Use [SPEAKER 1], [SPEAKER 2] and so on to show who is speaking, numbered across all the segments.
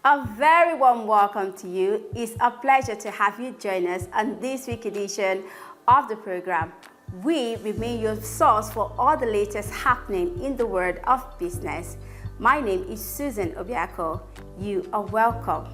[SPEAKER 1] A very warm welcome to you. It's a pleasure to have you join us on this week's edition of the program. We remain your source for all the latest happening in the world of business. My name is Susan Obiako. You are welcome.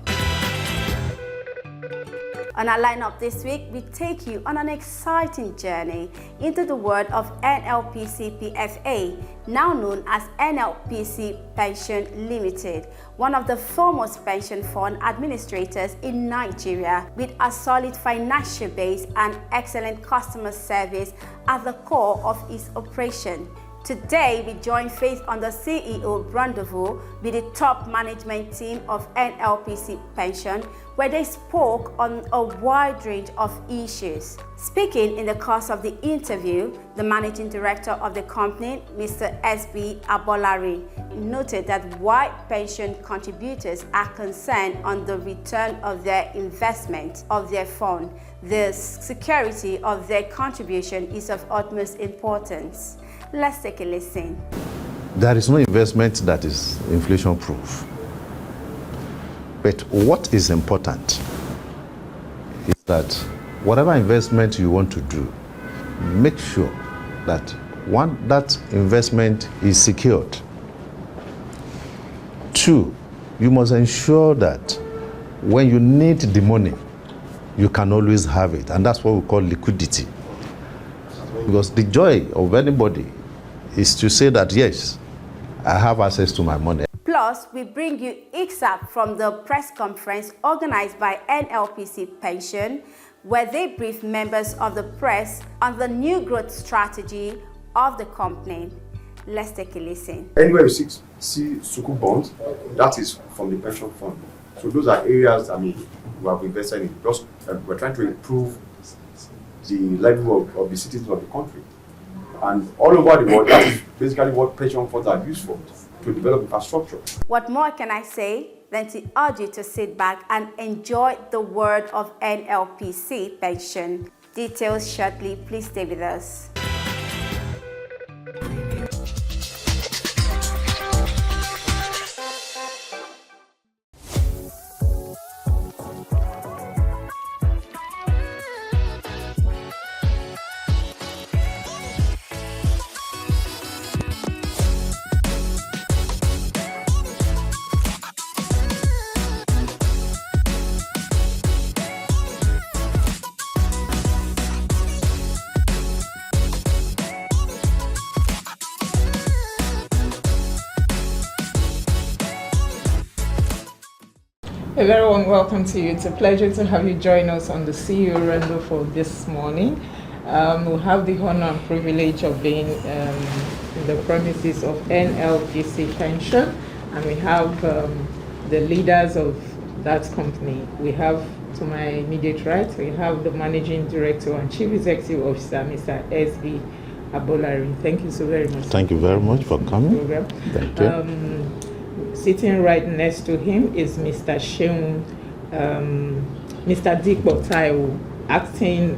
[SPEAKER 1] On our lineup this week, we take you on an exciting journey into the world of NLPC PFA, now known as NLPC Pension Limited, one of the foremost pension fund administrators in Nigeria, with a solid financial base and excellent customer service at the core of its operation. Today, we join Faith on the CEO Rendezvous with the top management team of NLPC Pension, where they spoke on a wide range of issues. Speaking in the course of the interview, the managing director of the company, Mr. S.B. Abolari, noted that while pension contributors are concerned on the return of their investment of their fund, the security of their contribution is of utmost importance. Let's take a listen.
[SPEAKER 2] There is no investment that is inflation-proof. But what is important is that whatever investment you want to do, make sure that one, that investment is secured. Two, you must ensure that when you need the money, you can always have it. And that's what we call liquidity. Because the joy of anybody is to say that, yes, I have access to my money.
[SPEAKER 1] Plus, we bring you excerpts from the press conference organized by NLPC Pension, where they brief members of the press on the new growth strategy of the company. Let's take a listen.
[SPEAKER 3] Anywhere you see Sukuk bonds, that is from the pension fund. So those are areas, we have invested in. Just, we're trying to improve the level of the citizens of the country. And all over the world, that is basically what pension funds are used for, to develop infrastructure.
[SPEAKER 1] What more can I say than to urge you to sit back and enjoy the world of NLPC Pension. Details shortly. Please stay with us.
[SPEAKER 4] A very warm welcome to you. It's a pleasure to have you join us on the CEO Rendezvous this morning. We have the honor and privilege of being in the premises of NLPC Pension, and we have the leaders of that company. We have, to my immediate right, we have the Managing Director and Chief Executive Officer, Mr. S.B. Abolari. Thank you so very much.
[SPEAKER 2] Thank you very much for coming. Thank you.
[SPEAKER 4] Sitting right next to him is Mr. Sheung, Mr. Dikbo Taiwo, Acting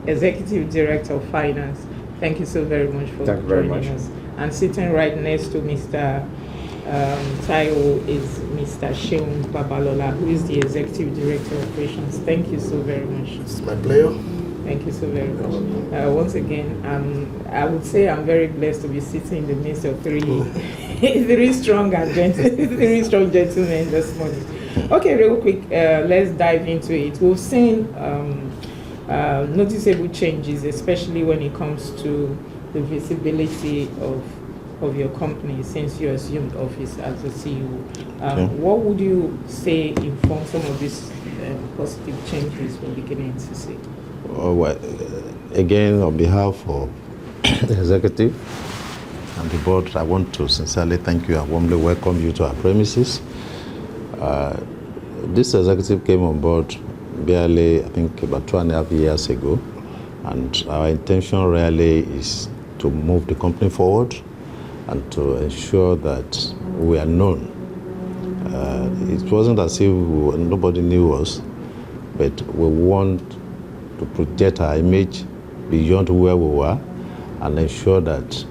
[SPEAKER 4] Executive Director of Finance. Thank you so very much for joining us. And sitting right next to Mr. Taiwo is Mr. Sheung Babalola, who is the Executive Director of Operations. Thank you so very much.
[SPEAKER 5] It's my pleasure.
[SPEAKER 4] Thank you so very much. Once again, I would say I'm very blessed to be sitting in the midst of three strong gentlemen this morning. Okay, real quick, let's dive into it. We've seen noticeable changes, especially when it comes to the visibility of your company since you assumed office as the CEO. What would you say informed some of these positive changes we're beginning to see?
[SPEAKER 2] Well, again, on behalf of the executive and the board, I want to sincerely thank you and warmly welcome you to our premises. This executive came on board barely, I think, about 2.5 years ago, and our intention really is to move the company forward and to ensure that we are known. It wasn't as if nobody knew us, but we want to project our image beyond where we were and ensure that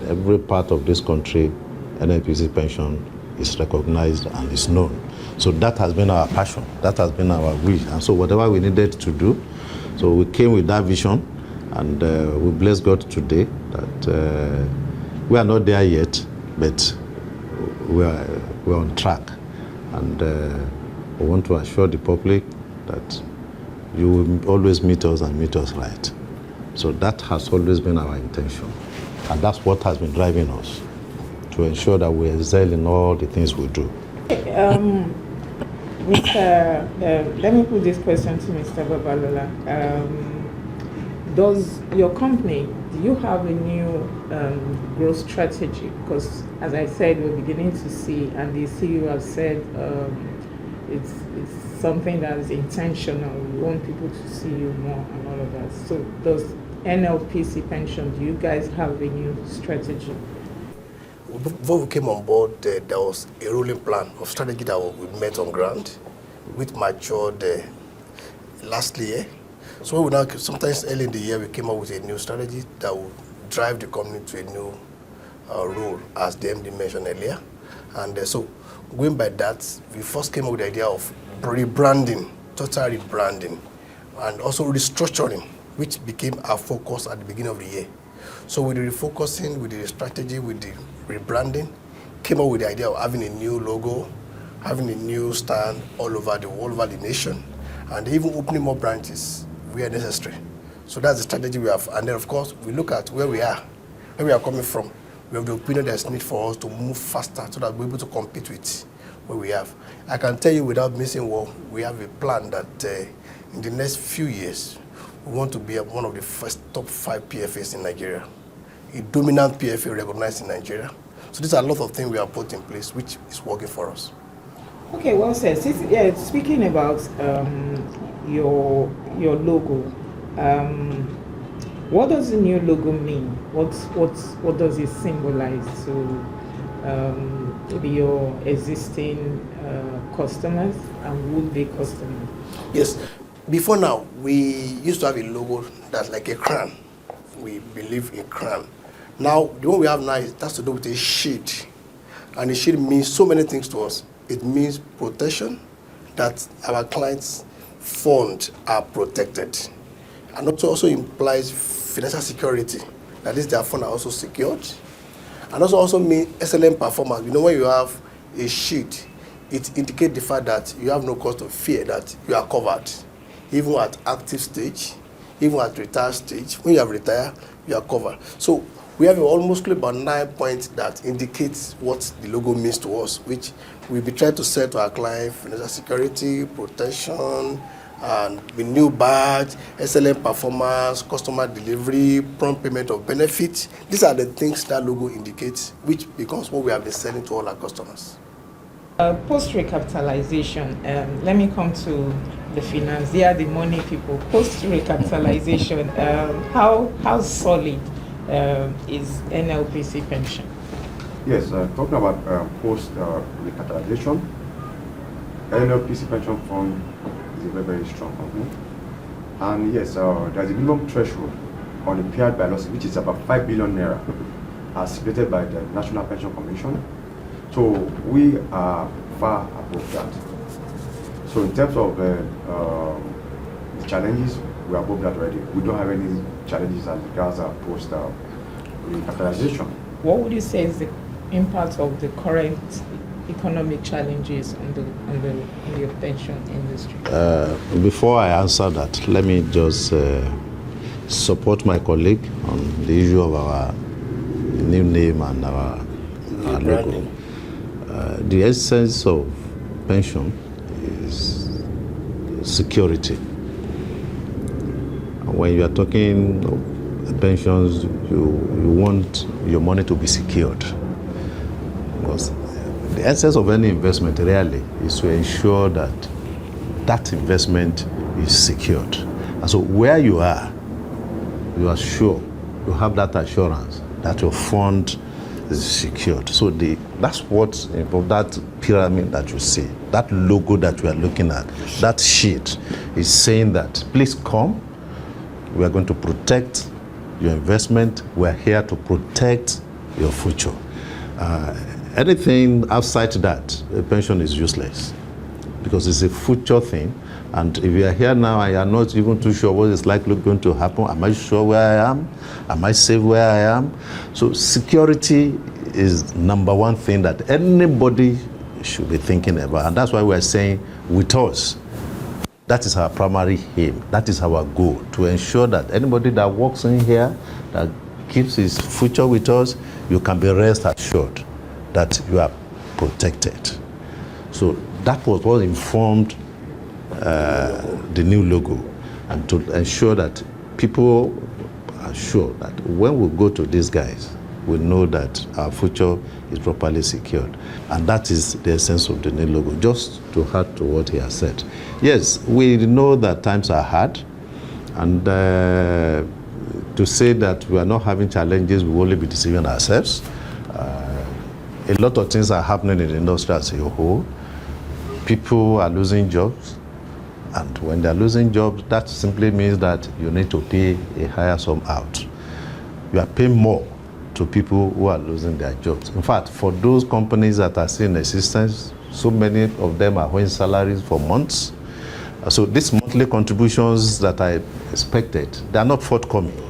[SPEAKER 2] every part of this country, NLPC Pension is recognized and is known. So that has been our passion. That has been our wish. And so whatever we needed to do, so we came with that vision, and we bless God today that we are not there yet, but we're on track. And we want to assure the public that you will always meet us and meet us right. So that has always been our intention. And that's what has been driving us, to ensure that we excel in all the things we do.
[SPEAKER 4] Let me put this question to Mr. Babalola. Does your company, do you have a new growth strategy? Because as I said, we're beginning to see, and the CEO has said it's something that is intentional. We want people to see you more and all of that. So does NLPC Pension, do you guys have a new strategy?
[SPEAKER 5] Before we came on board, there was a rolling plan of strategy that we met on ground, which matured last year. So we now, sometimes early in the year, we came up with a new strategy that will drive the company to a new role, as the MD mentioned earlier. And so going by that, we first came up with the idea of rebranding, total rebranding, and also restructuring, which became our focus at the beginning of the year. So with the refocusing, with the strategy, with the rebranding, came up with the idea of having a new logo, having a new stand all over the nation, and even opening more branches where necessary. So that's the strategy we have. And then of course, we look at where we are coming from. We have the opinion there's need for us to move faster so that we're able to compete with what we have. I can tell you without missing word, we have a plan that in the next few years, we want to be one of the first top 5 PFAs in Nigeria, a dominant PFA recognized in Nigeria. So these are a lot of things we have put in place, which is working for us.
[SPEAKER 4] Okay, well said. Speaking about your logo, what does the new logo mean? What does it symbolize to maybe your existing customers and would-be customers?
[SPEAKER 5] Yes. Before now, we used to have a logo that's like a crown. We believe in crown. Now, the one we have now has to do with a shield. And a shield means so many things to us. It means protection, that our clients' funds are protected. And also implies financial security, that is, their funds are also secured. And also means excellent performance. You know, when you have a shield, it indicates the fact that you have no cause to fear that you are covered. Even at active stage, even at retired stage, when you have retired, you are covered. So we have almost about 9 points that indicates what the logo means to us, which we'll be trying to sell to our client: financial security, protection, and the new badge, excellent performance, customer delivery, prompt payment of benefits. These are the things that logo indicates, which becomes what we have been selling to all our customers.
[SPEAKER 4] Post-recapitalization, let me come to the finance. They are the money people. Post-recapitalization, how solid is NLPC Pension?
[SPEAKER 3] Yes, talking about post-recapitalization, NLPC Pension Fund is a very, very strong company. And yes, there's a minimum threshold on impaired by losses, which is about 5 billion naira, as stipulated by the National Pension Commission. So we are far above that. So in terms of the challenges, we are above that already. We don't have any challenges as regards our post-recapitalization.
[SPEAKER 4] What would you say is the impact of the current economic challenges on your pension industry?
[SPEAKER 2] Before I answer that, let me just support my colleague on the issue of our new name and our logo. The essence of pension is security. When you are talking pensions, you want your money to be secured. Because the essence of any investment really is to ensure that that investment is secured. And so where you are sure, you have that assurance that your fund is secured. So that's what's involved, that pyramid that you see, that logo that we are looking at, that sheet is saying that, please come, we are going to protect your investment, we are here to protect your future. Anything outside that, a pension is useless. because it's a future thing. And if you are here now and you are not even too sure what is likely going to happen, am I sure where I am? Am I safe where I am? So security is number one thing that anybody should be thinking about. And that's why we're saying with us, that is our primary aim. That is our goal, to ensure that anybody that walks in here, that keeps his future with us, you can be rest assured that you are protected. So that was what informed the new logo, and to ensure that people are sure that when we go to these guys, we know that our future is properly secured. And that is the essence of the new logo, just to add to what he has said. Yes, we know that times are hard, and to say that we are not having challenges, we will only be deceiving ourselves. A lot of things are happening in the industry as a whole. People are losing jobs, and when they're losing jobs, that simply means that you need to pay a higher sum out. You are paying more to people who are losing their jobs. In fact, for those companies that are still in existence, so many of them are owing salaries for months. So these monthly contributions that I expected, they are not forthcoming.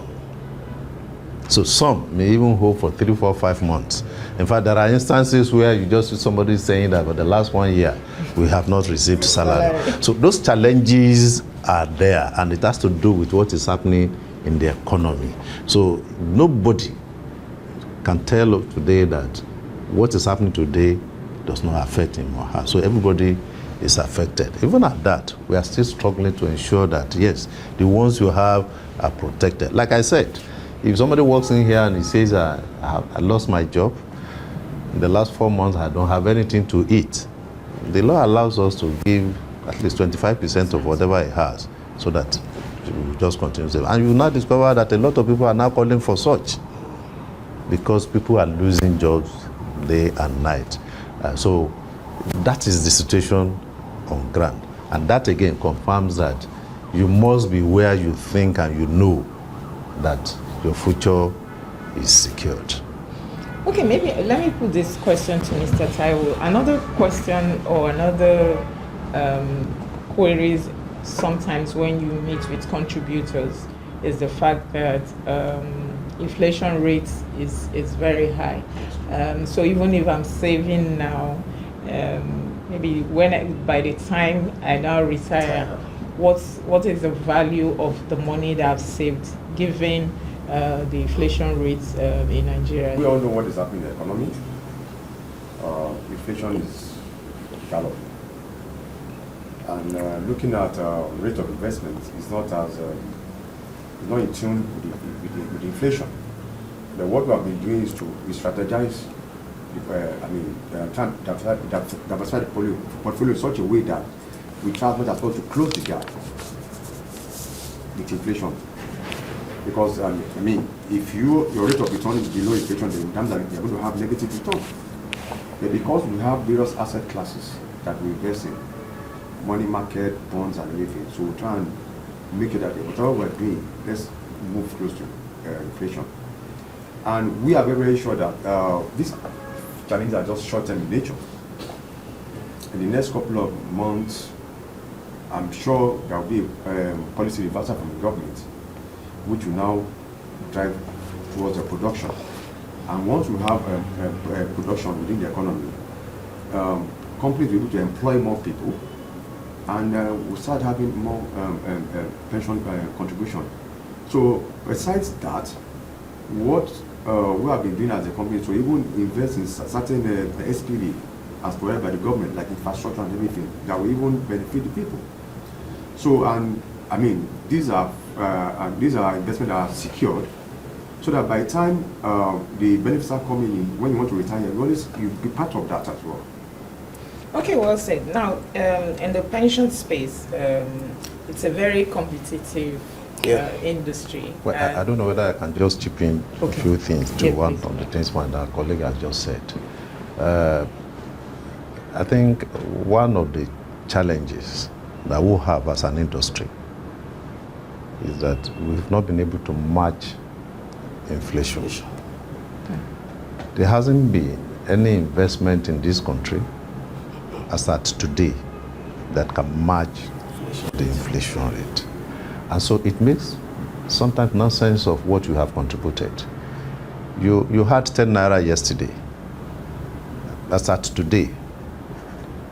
[SPEAKER 2] So some may even hold for 3, 4, 5 months. In fact, there are instances where you just see somebody saying that for the last 1 year, we have not received salary. So those challenges are there, and it has to do with what is happening in the economy. So nobody can tell us today that what is happening today does not affect him or her. So everybody is affected. Even at that, we are still struggling to ensure that, yes, the ones you have are protected. Like I said, if somebody walks in here and he says, I lost my job, in the last 4 months I don't have anything to eat, the law allows us to give at least 25% of whatever he has, so that we just continue to. And you will now discover that a lot of people are now calling for such, because people are losing jobs day and night. So that is the situation on ground. And that again confirms that you must be where you think and you know that your future is secured.
[SPEAKER 4] Okay, maybe let me put this question to Mr. Taiwo. Another question or another queries sometimes when you meet with contributors is the fact that inflation rate is very high. So even if I'm saving now, maybe by the time I now retire, what is the value of the money that I've saved, given the inflation rates in Nigeria?
[SPEAKER 3] We all know what is happening in the economy. Inflation is galloping. And looking at rate of investment is not not in tune with inflation. But what we have been doing is to strategize, trying to diversify the portfolio in such a way that we try as much as possible to close the gap with inflation. Because if your rate of return is below inflation, then that means you're going to have negative return. But because we have various asset classes that we invest in, money market, bonds, and everything, so we try and make it that whatever we're doing, let's move close to inflation. And we are very, very sure that these challenges are just short-term in nature. In the next couple of months, I'm sure there will be a policy reversal from the government, which will now drive towards a production. And once we have a production within the economy, companies will be able to employ more people, and we'll start having more pension contribution. So besides that, what we have been doing as a company to even invest in certain SPV as provided by the government, like infrastructure and everything, that will even benefit the people. So, these are investments that are secured, so that by the time the benefits are coming in, when you want to retire, you'll be part of that as well.
[SPEAKER 4] Okay, well said. Now, in the pension space, it's a very competitive industry.
[SPEAKER 2] Well, I don't know whether I can just chip in a few things to one of the things my colleague has just said. I think one of the challenges that we have as an industry is that we've not been able to match inflation. There hasn't been any investment in this country as at today that can match the inflation rate. And so it makes sometimes nonsense of what you have contributed. You had 10 naira yesterday. That's at today.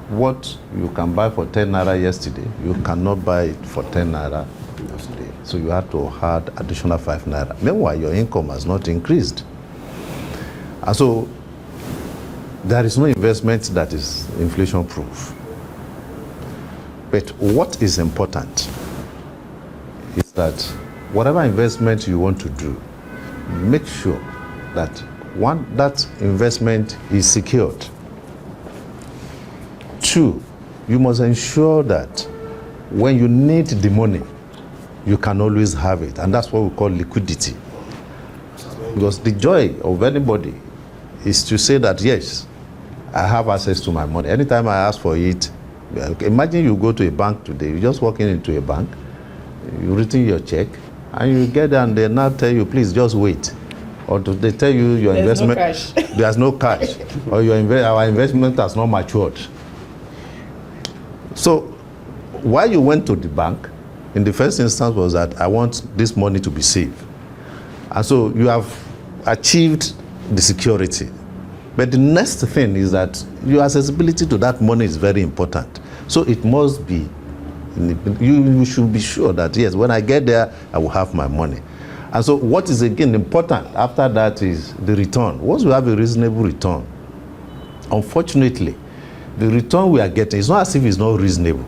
[SPEAKER 2] What you can buy for 10 naira yesterday, you cannot buy it for 10 naira today. So you have to add additional 5 naira. Meanwhile, your income has not increased. And so there is no investment that is inflation proof. But what is important is that whatever investment you want to do, make sure that one, that investment is secured. Two, you must ensure that when you need the money, you can always have it. And that's what we call liquidity. Because the joy of anybody is to say that, yes, I have access to my money. Anytime I ask for it, imagine you go to a bank today, you just walk into a bank, you return your check, and you get there and they now tell you, please just wait. Or they tell you your
[SPEAKER 4] There's
[SPEAKER 2] investment,
[SPEAKER 4] no cash.
[SPEAKER 2] there's no cash, or our investment has not matured. So why you went to the bank in the first instance was that I want this money to be safe. And so you have achieved the security. But the next thing is that your accessibility to that money is very important. So it must be, you should be sure that, yes, when I get there, I will have my money. And so what is again important after that is the return. Once we have a reasonable return, unfortunately, the return we are getting, it's not as if it's not reasonable,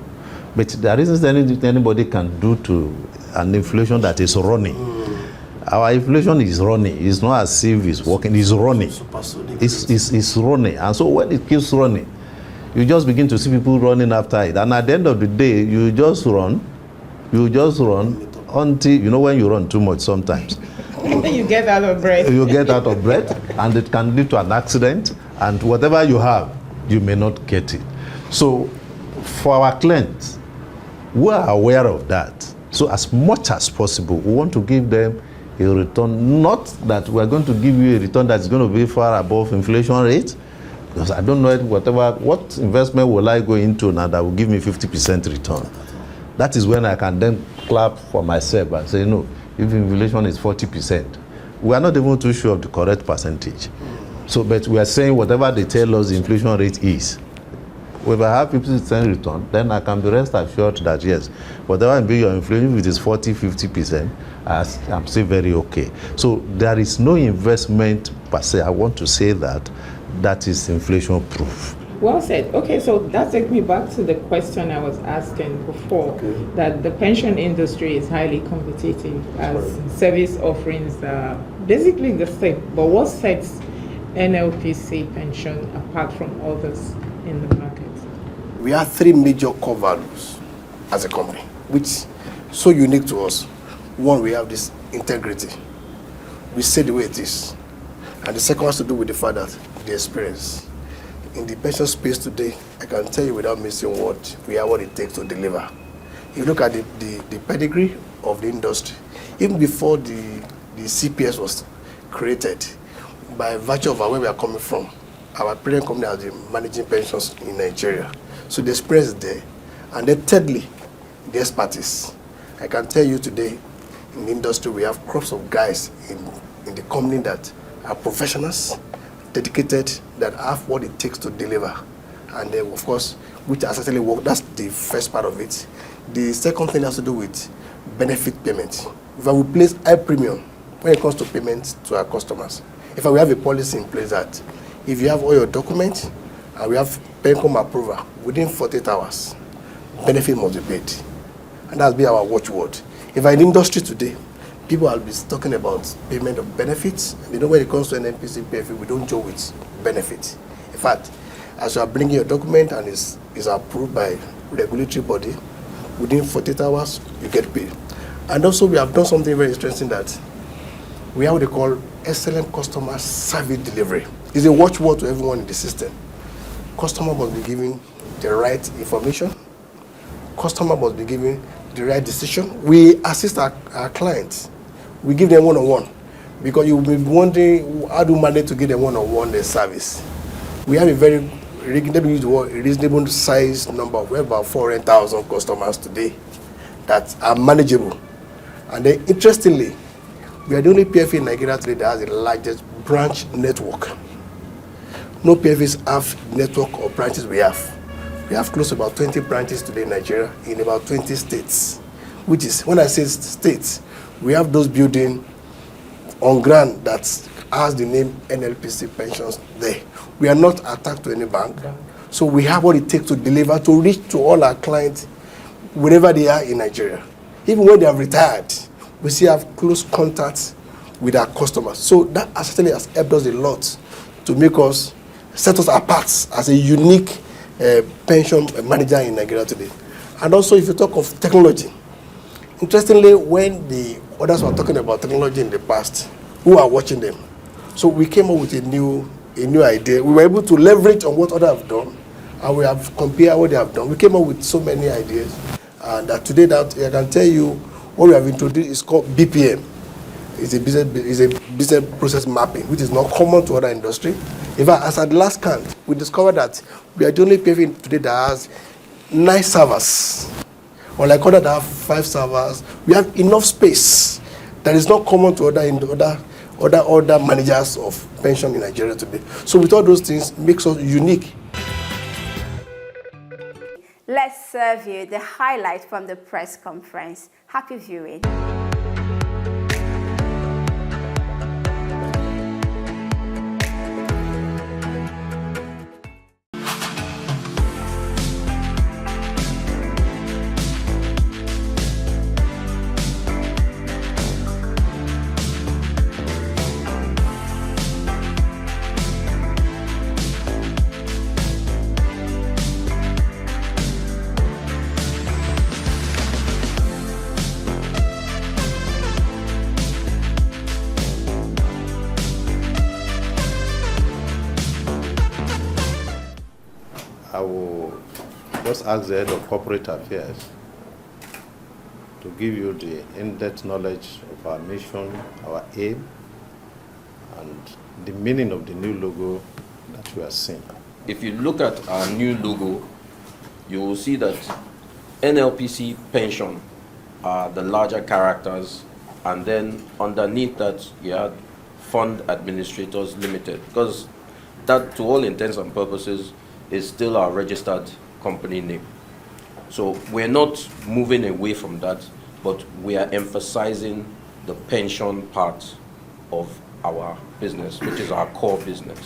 [SPEAKER 2] but there isn't anything anybody can do to an inflation that is running. Our inflation is running. It's not as if it's working, it's running. It's running. And so when it keeps running, you just begin to see people running after it. And at the end of the day, you just run until, you know, when you run too much sometimes.
[SPEAKER 4] You get out of breath.
[SPEAKER 2] You get out of breath, and it can lead to an accident, and whatever you have, you may not get it. So for our clients, we are aware of that. So as much as possible, we want to give them a return, not that we're going to give you a return that's going to be far above inflation rate, because I don't know what investment will I go into now that will give me 50% return. That is when I can then clap for myself and say, no, if inflation is 40%, we are not even too sure of the correct percentage. So, but we are saying whatever they tell us the inflation rate is. If I have 50% return, then I can be rest assured that, yes, whatever be your inflation, if it is 40, 50%, I'm still very okay. So there is no investment per se, I want to say that is inflation proof.
[SPEAKER 4] Well said. Okay, so that takes me back to the question I was asking before, that the pension industry is highly competitive as service offerings are basically the same. But what sets NLPC pension apart from others in the market?
[SPEAKER 5] We have 3 major core values as a company, which so unique to us. One, we have this integrity. We say the way it is. And the second has to do with the fact that the experience. In the pension space today, I can tell you without missing what we have what it takes to deliver. If you look at the pedigree of the industry, even before the CPS was created, by virtue of where we are coming from, our parent company has been managing pensions in Nigeria. So the experience is there. And then thirdly, the expertise. I can tell you today, in the industry, we have crops of guys in the company that are professionals, dedicated, that have what it takes to deliver. And then, of course, which are certainly work. That's the first part of it. The second thing has to do with benefit payment. If I will place high premium when it comes to payments to our customers, if I will have a policy in place that if you have all your documents and we have PENCOM approval within 48 hours, benefit must be paid. And that's been our watchword. If I'm in the industry today, people will be talking about payment of benefits. And you know, when it comes to NLPC PFA, we don't joke with benefits. In fact, as you are bringing your document and is approved by regulatory body, within 48 hours, you get paid. And also, we have done something very interesting that we have what they call excellent customer service delivery. It's a watchword to everyone in the system. Customer must be given the right information. Customer must be given the right decision. We assist our clients. We give them one-on-one. Because you will be wondering, how do you manage to give them one-on-one service? We have a very let me use the word, a reasonable size number. We have about 400,000 customers today that are manageable. And then interestingly, we are the only PFA in Nigeria today that has the largest branch network. No PFAs have network or branches we have. We have close to about 20 branches today in Nigeria in about 20 states. Which is, when I say states, we have those buildings on ground that has the name NLPC pensions there. We are not attached to any bank. So we have what it takes to deliver, to reach to all our clients wherever they are in Nigeria. Even when they have retired, we still have close contacts with our customers. So that certainly has helped us a lot to make us, set us apart as a unique pension manager in Nigeria today. And also, if you talk of technology, interestingly, when the others were talking about technology in the past, who are watching them? So we came up with a new idea. We were able to leverage on what others have done, and we have compared what they have done. We came up with so many ideas, and that today that I can tell you what we have introduced is called BPM. It's a business process mapping, which is not common to other industry. In fact, as at the last count, we discovered that we are the only PFA today that has 9 servers. Unlike others that have 5 servers, we have enough space that is not common to other managers of pension in Nigeria today. So with all those things, makes us unique.
[SPEAKER 1] Let's serve you the highlight from the press conference. Happy viewing.
[SPEAKER 2] I will just ask the head of corporate affairs to give you the in-depth knowledge of our mission, our aim, and the meaning of the new logo that we are seeing.
[SPEAKER 6] If you look at our new logo, you will see that NLPC pension are the larger characters, and then underneath that you had Fund Administrators Limited, because that, to all intents and purposes, is still our registered company name. So we're not moving away from that, but we are emphasizing the pension part of our business, which is our core business.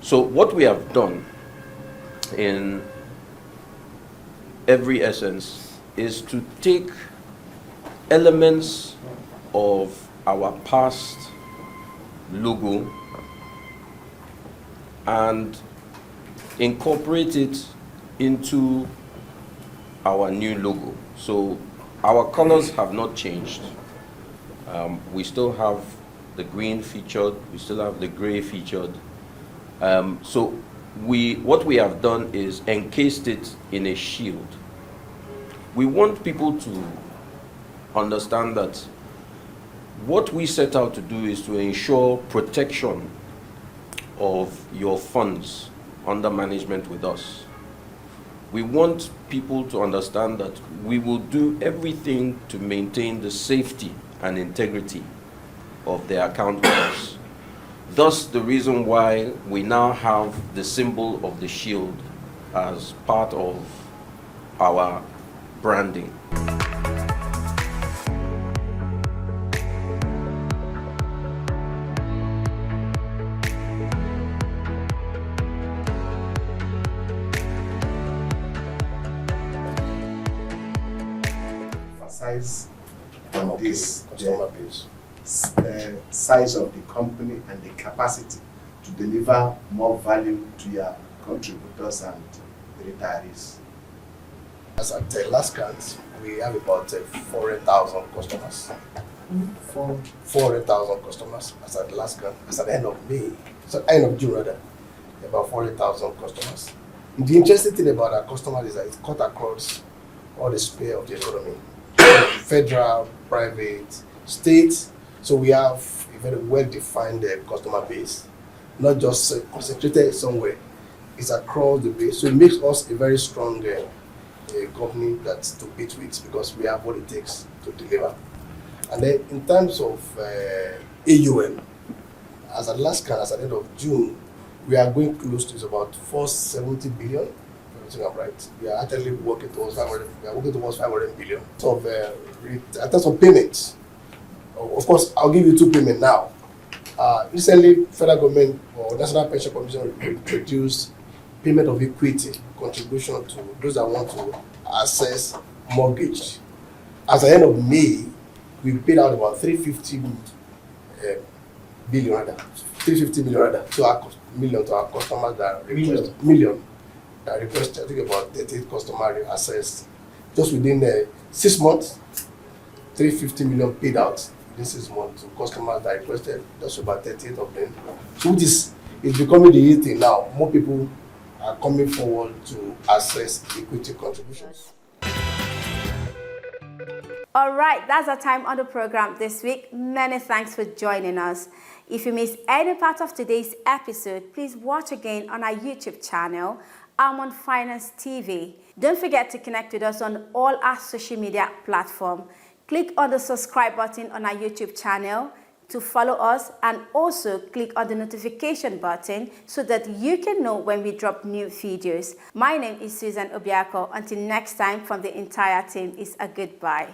[SPEAKER 6] So what we have done in every essence is to take elements of our past logo and incorporate it into our new logo. So our colors have not changed. We still have the green featured, we still have the gray featured. So what we have done is encased it in a shield. We want people to understand that what we set out to do is to ensure protection of your funds under management with us. We want people to understand that we will do everything to maintain the safety and integrity of their account with us. Thus, the reason why we now have the symbol of the shield as part of our branding.
[SPEAKER 7] Size on this
[SPEAKER 5] Customer base.
[SPEAKER 7] size of the company and the capacity to deliver more value to your contributors and the retirees.
[SPEAKER 5] As at the last count, we have about 400,000 customers. 400,000 customers as at the last count, as at the end of May, so end of June rather, about 400,000 customers. The interesting thing about our customers is that it's cut across all the sphere of the economy. Federal, private, state. So we have a very well-defined customer base, not just concentrated somewhere. It's across the base. So it makes us a very strong company that's to beat with because we have what it takes to deliver. And then in terms of AUM, as at last count, as at the end of June, we are going close to about 470 billion. If everything I'm right. We are actually working towards 500. We are working towards 500 billion. So in terms of payments, of course, I'll give you two payments now. Recently, federal government or National Pension Commission introduced payment of equity contribution to those that want to access mortgage. As at the end of May, we paid out about 350 million to our customers that requested, I think about 38 customers accessed. Just within 6 months, 350 million paid out within 6 months to customers that requested, just about 38 of them. So this is becoming the easy thing now. More people are coming forward to access equity contributions.
[SPEAKER 1] All right, that's our time on the program this week. Many thanks for joining us. If you missed any part of today's episode, please watch again on our YouTube channel, Almond Finance TV. Don't forget to connect with us on all our social media platforms. Click on the subscribe button on our YouTube channel to follow us, and also click on the notification button so that you can know when we drop new videos. My name is Susan Obiako. Until next time, from the entire team, it's a goodbye.